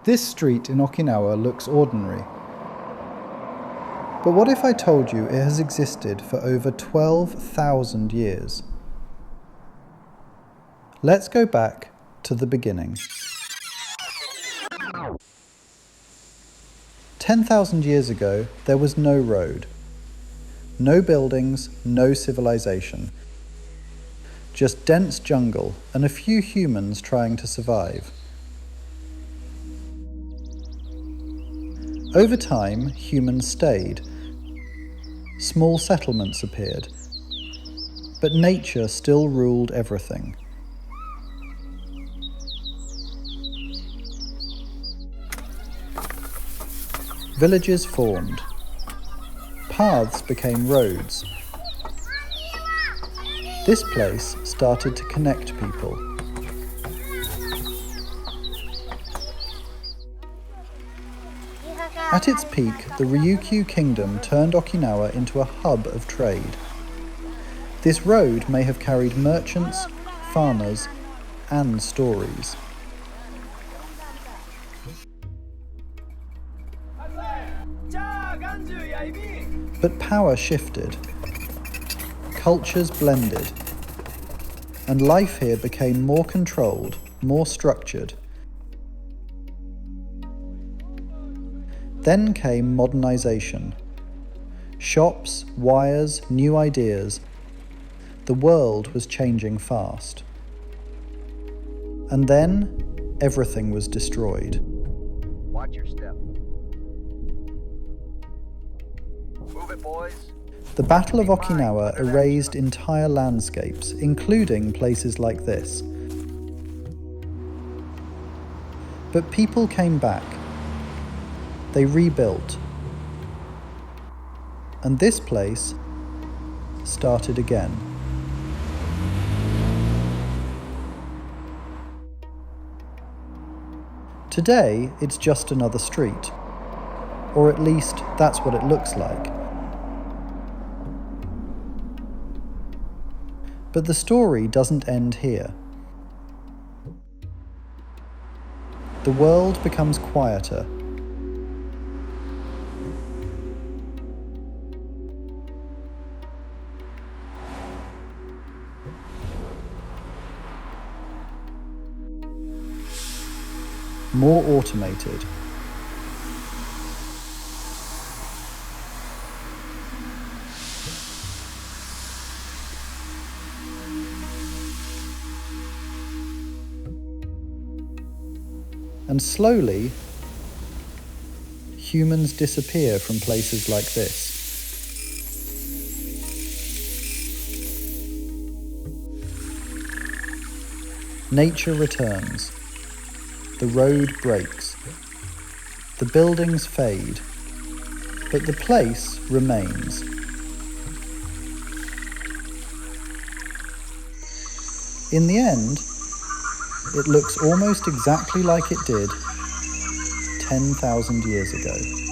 This street in Okinawa looks ordinary. But what if I told you it has existed for over 12,000 years? Let's go back to the beginning. 10,000 years ago, there was no road, no buildings, no civilization, just dense jungle and a few humans trying to survive. Over time, humans stayed. Small settlements appeared, but nature still ruled everything. Villages formed. Paths became roads. This place started to connect people. At its peak, the Ryukyu Kingdom turned Okinawa into a hub of trade. This road may have carried merchants, farmers, and stories. But power shifted, cultures blended, and life here became more controlled, more structured. Then came modernization. Shops, wires, new ideas. The world was changing fast. And then, everything was destroyed. Watch your step. Move it, boys. The Battle of Okinawa erased entire landscapes, including places like this. But people came back. They rebuilt. And this place started again. Today, it's just another street. Or at least, that's what it looks like. But the story doesn't end here. The world becomes quieter. More automated. And slowly, humans disappear from places like this. Nature returns. The road breaks. The buildings fade. But the place remains. In the end, it looks almost exactly like it did 10,000 years ago.